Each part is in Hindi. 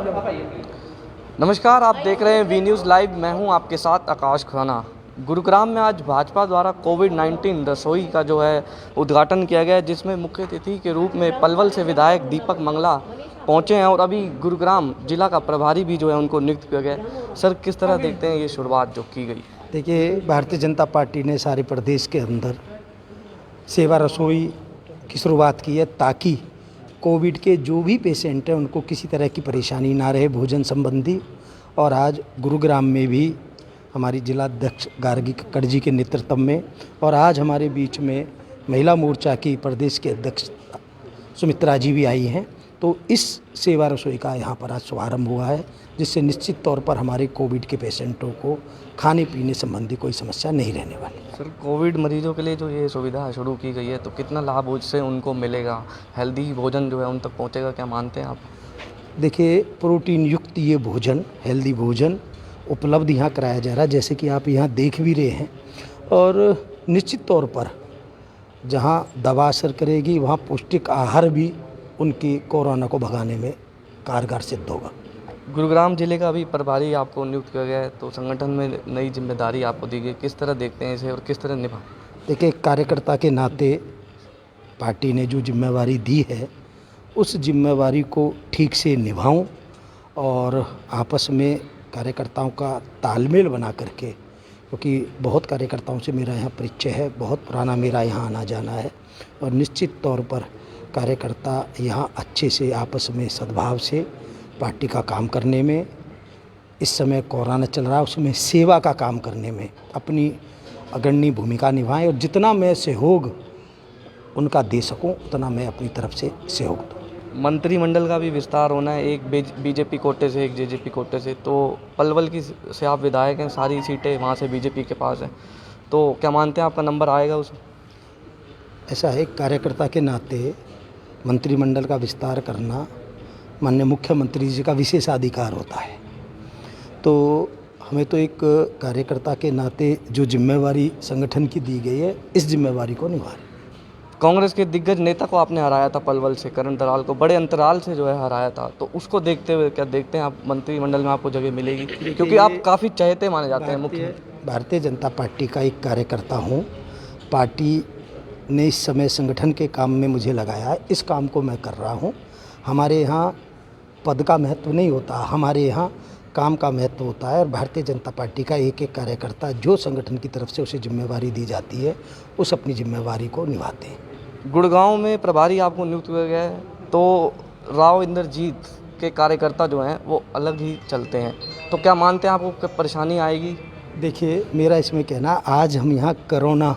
नमस्कार, आप देख रहे हैं वी न्यूज़ लाइव। मैं हूं आपके साथ आकाश खुराना। गुरुग्राम में आज भाजपा द्वारा कोविड-19 रसोई का जो है उद्घाटन किया गया है, जिसमें मुख्य अतिथि के रूप में पलवल से विधायक दीपक मंगला पहुंचे हैं और अभी गुरुग्राम जिला का प्रभारी भी जो है उनको नियुक्त किया गया है। सर, किस तरह देखते हैं ये शुरुआत जो की गई? देखिए, भारतीय जनता पार्टी ने सारे प्रदेश के अंदर सेवा रसोई की शुरुआत की है ताकि कोविड के जो भी पेशेंट हैं उनको किसी तरह की परेशानी ना रहे भोजन संबंधी। और आज गुरुग्राम में भी हमारी जिलाध्यक्ष गार्गी कक्कड़ जी के नेतृत्व में और आज हमारे बीच में महिला मोर्चा की प्रदेश के अध्यक्ष सुमित्रा जी भी आई हैं। तो इस सेवा रसोई का यहाँ पर आज शुभारम्भ हुआ है, जिससे निश्चित तौर पर हमारे कोविड के पेशेंटों को खाने पीने संबंधी कोई समस्या नहीं रहने वाली। सर, कोविड मरीजों के लिए जो ये सुविधा शुरू की गई है, तो कितना लाभ उससे उनको मिलेगा? हेल्दी भोजन जो है उन तक पहुँचेगा, क्या मानते हैं आप? देखिए, प्रोटीन युक्त ये भोजन, हेल्दी भोजन उपलब्ध यहाँ कराया जा रहा है, जैसे कि आप यहाँ देख भी रहे हैं। और निश्चित तौर पर जहाँ दवा असर करेगी वहाँ पौष्टिक आहार भी उनकी कोरोना को भगाने में कारगर सिद्ध होगा। गुरुग्राम जिले का भी प्रभारी आपको नियुक्त किया गया है, तो संगठन में नई जिम्मेदारी आपको दी गई, किस तरह देखते हैं इसे और किस तरह निभा? देखिए, कार्यकर्ता के नाते पार्टी ने जो जिम्मेवारी दी है उस जिम्मेवारी को ठीक से निभाऊं और आपस में कार्यकर्ताओं का तालमेल बना करके, क्योंकि बहुत कार्यकर्ताओं से मेरा यहाँ परिचय है, बहुत पुराना मेरा यहाँ आना जाना है और निश्चित तौर पर कार्यकर्ता यहाँ अच्छे से आपस में सद्भाव से पार्टी का काम करने में, इस समय कोरोना चल रहा है उसमें सेवा का काम करने में अपनी अग्रणी भूमिका निभाएं और जितना मैं सहयोग उनका दे सकूं उतना मैं अपनी तरफ से सहयोग दूँ। मंत्रिमंडल का भी विस्तार होना है, एक बीजेपी कोटे से, एक जेजेपी कोटे से। तो पलवल की से आप विधायक हैं, सारी सीटें वहाँ से बीजेपी के पास हैं, तो क्या मानते हैं आपका नंबर आएगा उसमें? ऐसा है, कार्यकर्ता के नाते मंत्रिमंडल का विस्तार करना माननीय मुख्यमंत्री जी का विशेषाधिकार होता है। तो हमें तो एक कार्यकर्ता के नाते जो जिम्मेवारी संगठन की दी गई है, इस जिम्मेवारी को निभाएं। कांग्रेस के दिग्गज नेता को आपने हराया था पलवल से, करण दलाल को बड़े अंतराल से जो है हराया था, तो उसको देखते हुए क्या देखते हैं आप मंत्रिमंडल में आपको जगह मिलेगी? क्योंकि आप काफ़ी चहेते माने जाते हैं मुख्य। भारतीय जनता पार्टी का एक कार्यकर्ता हूँ। पार्टी ने इस समय संगठन के काम में मुझे लगाया है, इस काम को मैं कर रहा हूँ। हमारे यहाँ पद का महत्व नहीं होता, हमारे यहाँ काम का महत्व होता है और भारतीय जनता पार्टी का एक एक कार्यकर्ता जो संगठन की तरफ से उसे जिम्मेवारी दी जाती है उस अपनी जिम्मेवारी को निभाते हैं। गुड़गांव में प्रभारी आपको नियुक्त किया गया है, तो राव इंद्रजीत के कार्यकर्ता जो हैं वो अलग ही चलते हैं, तो क्या मानते हैं आपको परेशानी आएगी? देखिए, मेरा इसमें कहना, आज हम यहाँ कोरोना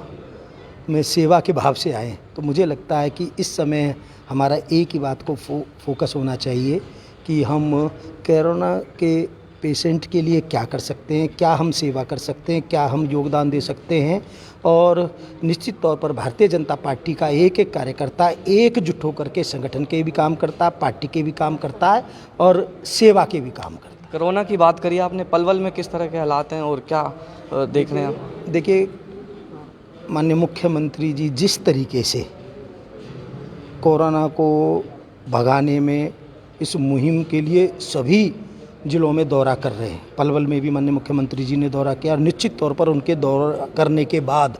में सेवा के भाव से आए, तो मुझे लगता है कि इस समय हमारा एक ही बात को फोकस होना चाहिए कि हम कोरोना के पेशेंट के लिए क्या कर सकते हैं, क्या हम सेवा कर सकते हैं, क्या हम योगदान दे सकते हैं। और निश्चित तौर पर भारतीय जनता पार्टी का एक एक कार्यकर्ता एकजुट होकर के संगठन के भी काम करता है, पार्टी के भी काम करता है और सेवा के भी काम करता है। कोरोना की बात करिए आपने, पलवल में किस तरह के हालात हैं और क्या देख रहे हैं आप? देखिए, माननीय मुख्यमंत्री जी जिस तरीके से कोरोना को भगाने में इस मुहिम के लिए सभी जिलों में दौरा कर रहे हैं, पलवल में भी माननीय मुख्यमंत्री जी ने दौरा किया और निश्चित तौर पर उनके दौरा करने के बाद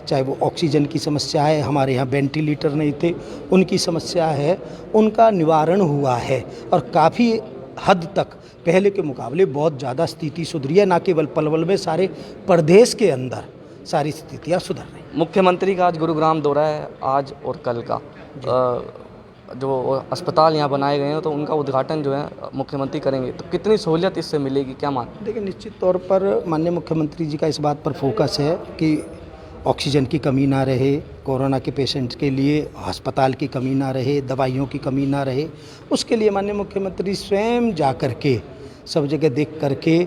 चाहे वो ऑक्सीजन की समस्या है, हमारे यहाँ वेंटिलेटर नहीं थे, उनकी समस्या है, उनका निवारण हुआ है और काफ़ी हद तक पहले के मुकाबले बहुत ज़्यादा स्थिति सुधरी है। ना केवल पलवल में, सारे प्रदेश के अंदर सारी स्थितियाँ सुधर रही। मुख्यमंत्री का आज गुरुग्राम दौरा है, आज और कल का। जो अस्पताल यहाँ बनाए गए हैं तो उनका उद्घाटन जो है मुख्यमंत्री करेंगे, तो कितनी सहूलियत इससे मिलेगी, क्या मान? देखिए, निश्चित तौर पर माननीय मुख्यमंत्री जी का इस बात पर फोकस है कि ऑक्सीजन की कमी ना रहे, कोरोना के पेशेंट के लिए अस्पताल की कमी ना रहे, दवाइयों की कमी ना रहे। उसके लिए माननीय मुख्यमंत्री स्वयं जा कर के सब जगह देख करके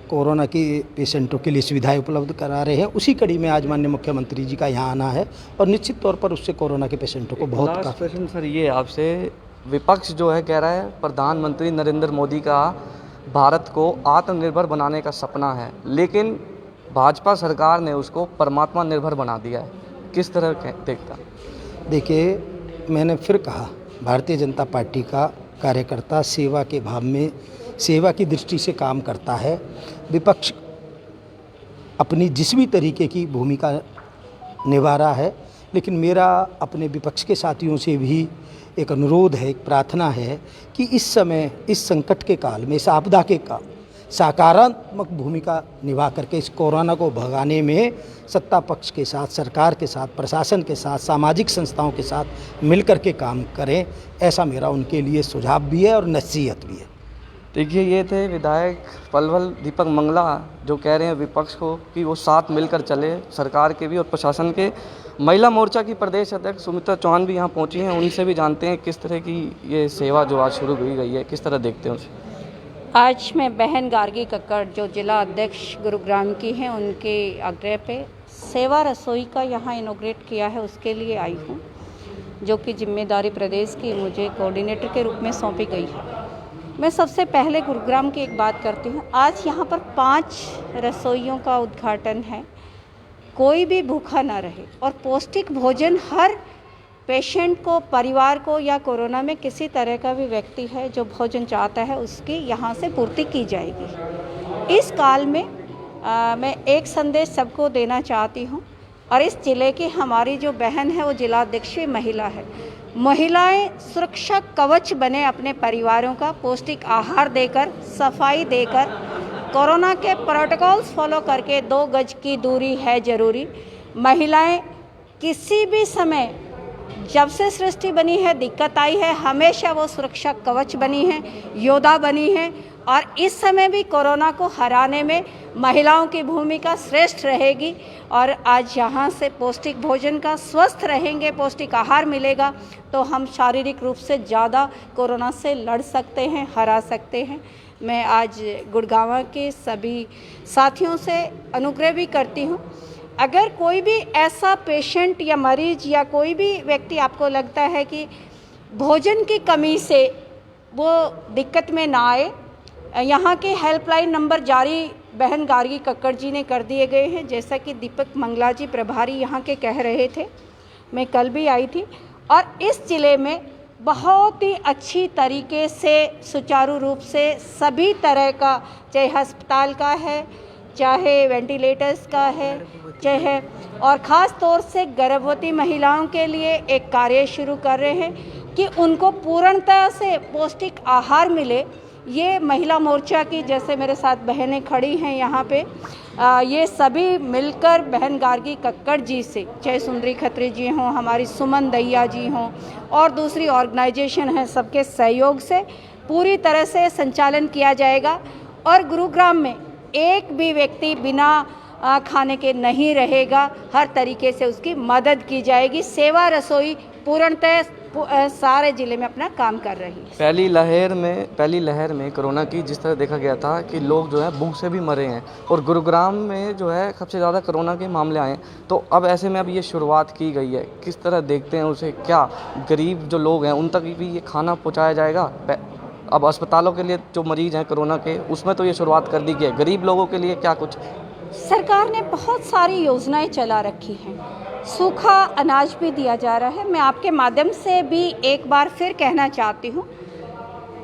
कोरोना के पेशेंटों के लिए सुविधाएं उपलब्ध करा रहे हैं। उसी कड़ी में आज माननीय मुख्यमंत्री जी का यहाँ आना है और निश्चित तौर पर उससे कोरोना के पेशेंटों को बहुत काफ़ी। क्वेश्चन सर ये आपसे, विपक्ष जो है कह रहा है प्रधानमंत्री नरेंद्र मोदी का भारत को आत्मनिर्भर बनाने का सपना है, लेकिन भाजपा सरकार ने उसको परमात्मा निर्भर बना दिया है, किस तरह देखता? देखिए, मैंने फिर कहा, भारतीय जनता पार्टी का कार्यकर्ता सेवा के भाव में, सेवा की दृष्टि से काम करता है। विपक्ष अपनी जिस भी तरीके की भूमिका निभा रहा है, लेकिन मेरा अपने विपक्ष के साथियों से भी एक अनुरोध है, एक प्रार्थना है कि इस समय, इस संकट के काल में, इस आपदा के काल सकारात्मक भूमिका निभा करके इस कोरोना को भगाने में सत्ता पक्ष के साथ, सरकार के साथ, प्रशासन के साथ, सामाजिक संस्थाओं के साथ मिलकर के काम करें। ऐसा मेरा उनके लिए सुझाव भी है और नसीहत भी है। देखिए, ये थे विधायक पलवल दीपक मंगला, जो कह रहे हैं विपक्ष को कि वो साथ मिलकर चले, सरकार के भी और प्रशासन के। महिला मोर्चा की प्रदेश अध्यक्ष सुमित्रा चौहान भी यहाँ पहुँची हैं, उनसे भी जानते हैं किस तरह की ये सेवा जो आज शुरू हुई गई है, किस तरह देखते हैं उसे। आज मैं बहन गार्गी कक्कड़, जो जिला अध्यक्ष गुरुग्राम की हैं, उनके आग्रह पे सेवा रसोई का यहाँ इनॉग्रेट किया है, उसके लिए आई हूँ, जो कि जिम्मेदारी प्रदेश की मुझे कोऑर्डिनेटर के रूप में सौंपी गई है। मैं सबसे पहले गुरुग्राम की एक बात करती हूँ। आज यहाँ पर 5 रसोइयों का उद्घाटन है। कोई भी भूखा ना रहे और पौष्टिक भोजन हर पेशेंट को, परिवार को, या कोरोना में किसी तरह का भी व्यक्ति है जो भोजन चाहता है, उसकी यहाँ से पूर्ति की जाएगी। इस काल में मैं एक संदेश सबको देना चाहती हूँ, और इस ज़िले की हमारी जो बहन है वो जिलाध्यक्ष महिला है। महिलाएं सुरक्षा कवच बने अपने परिवारों का, पौष्टिक आहार देकर, सफाई देकर, कोरोना के प्रोटोकॉल्स फॉलो करके 2 गज की दूरी है ज़रूरी। महिलाएं किसी भी समय, जब से सृष्टि बनी है, दिक्कत आई है, हमेशा वो सुरक्षा कवच बनी है, योद्धा बनी है, और इस समय भी कोरोना को हराने में महिलाओं की भूमिका श्रेष्ठ रहेगी। और आज यहाँ से पौष्टिक भोजन का, स्वस्थ रहेंगे, पौष्टिक आहार मिलेगा, तो हम शारीरिक रूप से ज़्यादा कोरोना से लड़ सकते हैं, हरा सकते हैं। मैं आज गुड़गांव के सभी साथियों से अनुग्रह भी करती हूँ, अगर कोई भी ऐसा पेशेंट या मरीज या कोई भी व्यक्ति आपको लगता है कि भोजन की कमी से वो दिक्कत में ना आए, यहाँ के हेल्पलाइन नंबर जारी बहन गार्गी कक्कड़ जी ने कर दिए गए हैं। जैसा कि दीपक मंगला जी प्रभारी यहाँ के कह रहे थे, मैं कल भी आई थी, और इस ज़िले में बहुत ही अच्छी तरीके से, सुचारू रूप से सभी तरह का, चाहे अस्पताल का है, चाहे वेंटिलेटर्स का है, चाहे, और ख़ास तौर से गर्भवती महिलाओं के लिए एक कार्य शुरू कर रहे हैं कि उनको पूर्णतः से पौष्टिक आहार मिले। ये महिला मोर्चा की, जैसे मेरे साथ बहनें खड़ी हैं यहाँ पे, ये सभी मिलकर बहन गार्गी कक्कड़ जी से, चाहे सुंदरी खत्री जी हों, हमारी सुमन दैया जी हों, और दूसरी ऑर्गेनाइजेशन है, सबके सहयोग से पूरी तरह से संचालन किया जाएगा। और गुरुग्राम में एक भी व्यक्ति बिना खाने के नहीं रहेगा, हर तरीके से उसकी मदद की जाएगी। सेवा रसोई पूर्णतः सारे ज़िले में अपना काम कर रही है। पहली लहर में कोरोना की जिस तरह देखा गया था कि लोग जो है भूख से भी मरे हैं, और गुरुग्राम में जो है सबसे ज़्यादा कोरोना के मामले आए, तो अब ऐसे में अब ये शुरुआत की गई है, किस तरह देखते हैं उसे? क्या गरीब जो लोग हैं उन तक भी ये खाना पहुँचाया जाएगा? अब अस्पतालों के लिए जो मरीज़ हैं कोरोना के, उसमें तो ये शुरुआत कर दी गई है, गरीब लोगों के लिए क्या कुछ? सरकार ने बहुत सारी योजनाएं चला रखी हैं, सूखा अनाज भी दिया जा रहा है। मैं आपके माध्यम से भी एक बार फिर कहना चाहती हूँ,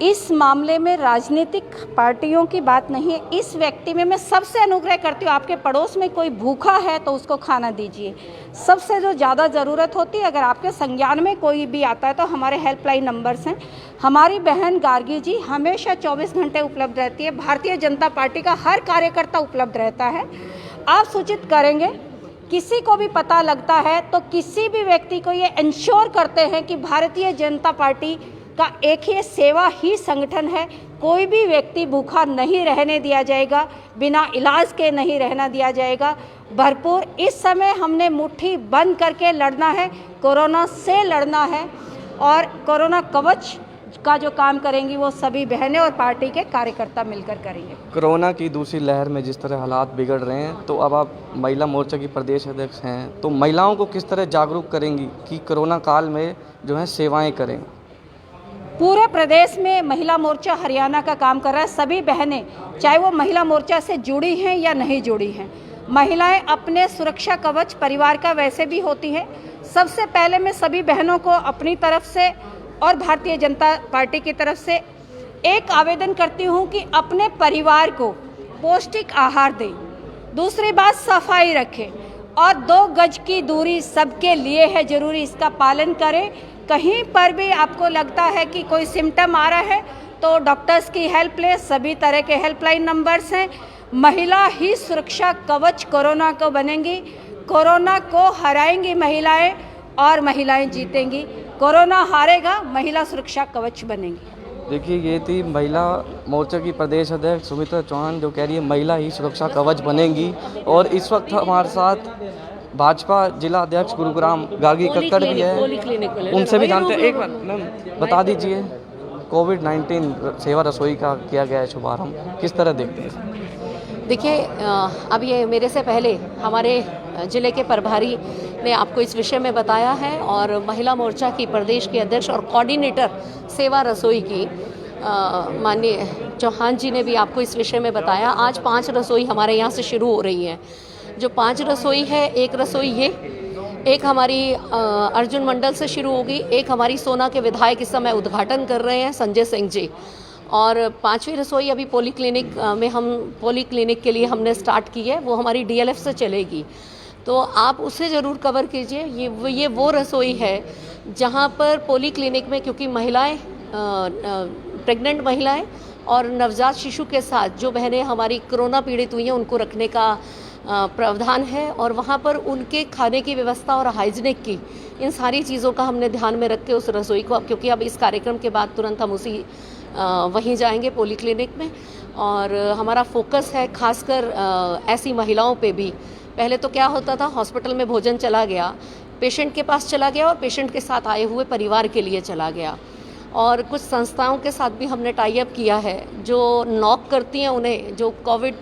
इस मामले में राजनीतिक पार्टियों की बात नहीं है। इस व्यक्ति में मैं सबसे अनुग्रह करती हूँ, आपके पड़ोस में कोई भूखा है तो उसको खाना दीजिए। सबसे जो ज़्यादा ज़रूरत होती है, अगर आपके संज्ञान में कोई भी आता है तो हमारे हेल्पलाइन नंबर्स हैं। हमारी बहन गार्गी जी हमेशा 24 घंटे उपलब्ध रहती है। भारतीय जनता पार्टी का हर कार्यकर्ता उपलब्ध रहता है। आप सूचित करेंगे, किसी को भी पता लगता है तो किसी भी व्यक्ति को ये इंश्योर करते हैं कि भारतीय जनता पार्टी का एक ही सेवा ही संगठन है। कोई भी व्यक्ति भूखा नहीं रहने दिया जाएगा, बिना इलाज के नहीं रहना दिया जाएगा। भरपूर इस समय हमने मुट्ठी बंद करके लड़ना है, कोरोना से लड़ना है, और कोरोना कवच का जो काम करेंगी वो सभी बहनें और पार्टी के कार्यकर्ता मिलकर करेंगे। कोरोना की दूसरी लहर में जिस तरह हालात बिगड़ रहे हैं, तो अब आप महिला मोर्चा की प्रदेश अध्यक्ष हैं, तो महिलाओं को किस तरह जागरूक करेंगी कि कोरोना काल में जो है सेवाएं करें? पूरे प्रदेश में महिला मोर्चा हरियाणा का काम कर रहा है। सभी बहनें, चाहे वो महिला मोर्चा से जुड़ी हैं या नहीं जुड़ी हैं, महिलाएं अपने सुरक्षा कवच परिवार का वैसे भी होती हैं। सबसे पहले मैं सभी बहनों को अपनी तरफ से और भारतीय जनता पार्टी की तरफ से एक आवेदन करती हूँ कि अपने परिवार को पौष्टिक आहार दें। दूसरी बात, सफाई रखें और 2 गज की दूरी सबके लिए है ज़रूरी, इसका पालन करें। कहीं पर भी आपको लगता है कि कोई सिम्टम आ रहा है तो डॉक्टर्स की हेल्प लें। सभी तरह के हेल्पलाइन नंबर्स हैं। महिला ही सुरक्षा कवच कोरोना को बनेंगी। कोरोना को हराएंगी महिलाएं और महिलाएं जीतेंगी। कोरोना हारेगा, महिला सुरक्षा कवच बनेंगी। देखिए, ये थी महिला मोर्चा की प्रदेश अध्यक्ष सुमित्रा चौहान, जो कह रही है महिला ही सुरक्षा कवच बनेंगी। और इस वक्त हमारे साथ भाजपा जिला अध्यक्ष गुरुग्राम गार्गी कक्कड़ भी है, उनसे भी जानते हैं। एक बार मैम बता दीजिए, कोविड-19 सेवा रसोई का किया गया है शुभारंभ, किस तरह देखते हैं? देखिए, अब ये मेरे से पहले हमारे ज़िले के प्रभारी ने आपको इस विषय में बताया है और महिला मोर्चा की प्रदेश के अध्यक्ष और कोऑर्डिनेटर सेवा रसोई की माननीय चौहान जी ने भी आपको इस विषय में बताया। आज 5 रसोई हमारे यहाँ से शुरू हो रही हैं। जो 5 रसोई है, एक रसोई ये, एक हमारी अर्जुन मंडल से शुरू होगी, एक हमारी सोना के विधायक इस समय उद्घाटन कर रहे हैं संजय सिंह जी, और 5वीं रसोई अभी पॉलीक्लिनिक में पॉलीक्लिनिक के लिए हमने स्टार्ट की है, वो हमारी DLF से चलेगी। तो आप उसे ज़रूर कवर कीजिए। ये वो रसोई है जहाँ पर पॉलीक्लिनिक में, क्योंकि महिलाएं, प्रेग्नेंट महिलाएं और नवजात शिशु के साथ जो बहनें हमारी कोरोना पीड़ित हुई हैं उनको रखने का प्रावधान है, और वहाँ पर उनके खाने की व्यवस्था और हाइजीनिक की, इन सारी चीज़ों का हमने ध्यान में रख के उस रसोई को, अब क्योंकि अब इस कार्यक्रम के बाद तुरंत हम वहीं जाएंगे पॉलीक्लिनिक में, और हमारा फोकस है खासकर ऐसी महिलाओं पे भी। पहले तो क्या होता था, हॉस्पिटल में भोजन चला गया, पेशेंट के पास चला गया और पेशेंट के साथ आए हुए परिवार के लिए चला गया। और कुछ संस्थाओं के साथ भी हमने टाई अप किया है जो नॉक करती हैं उन्हें, जो कोविड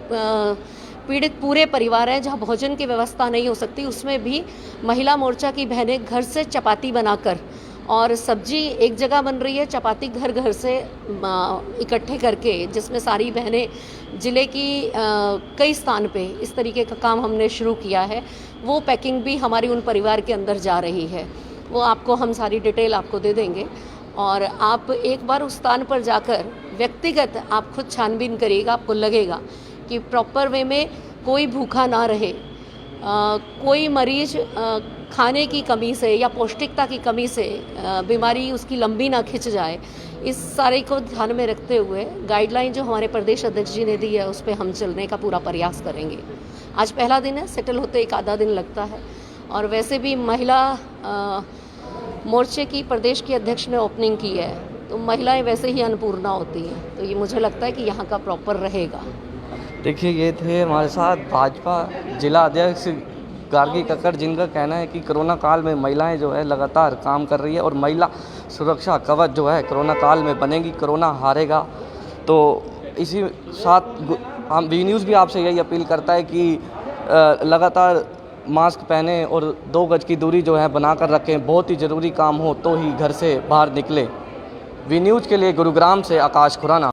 पीड़ित पूरे परिवार हैं जहाँ भोजन की व्यवस्था नहीं हो सकती, उसमें भी महिला मोर्चा की बहनें घर से चपाती बनाकर, और सब्जी एक जगह बन रही है, चपाती घर घर से इकट्ठे करके, जिसमें सारी बहनें ज़िले की कई स्थान पे इस तरीके का काम हमने शुरू किया है। वो पैकिंग भी हमारी उन परिवार के अंदर जा रही है, वो आपको हम सारी डिटेल आपको दे देंगे, और आप एक बार उस स्थान पर जाकर व्यक्तिगत आप खुद छानबीन करिएगा। आपको लगेगा कि प्रॉपर वे में कोई भूखा ना रहे, कोई मरीज खाने की कमी से या पौष्टिकता की कमी से बीमारी उसकी लंबी ना खिंच जाए। इस सारे को ध्यान में रखते हुए गाइडलाइन जो हमारे प्रदेश अध्यक्ष जी ने दी है उस पर हम चलने का पूरा प्रयास करेंगे। आज पहला दिन है, सेटल होते एक आधा दिन लगता है, और वैसे भी महिला मोर्चे की प्रदेश की अध्यक्ष ने ओपनिंग की है, तो महिलाएं वैसे ही अन्नपूर्णा होती हैं, तो ये मुझे लगता है कि यहाँ का प्रॉपर रहेगा। देखिए, ये थे हमारे साथ भाजपा जिला अध्यक्ष गार्गी कक्कड़, जिनका कहना है कि कोरोना काल में महिलाएं जो है लगातार काम कर रही है और महिला सुरक्षा कवच जो है कोरोना काल में बनेगी, कोरोना हारेगा। तो इसी साथ हम वी न्यूज़ भी आपसे यही अपील करता है कि लगातार मास्क पहने और 2 गज की दूरी जो है बनाकर रखें। बहुत ही ज़रूरी काम हो तो ही घर से बाहर निकले। वी न्यूज़ के लिए गुरुग्राम से आकाश खुराना।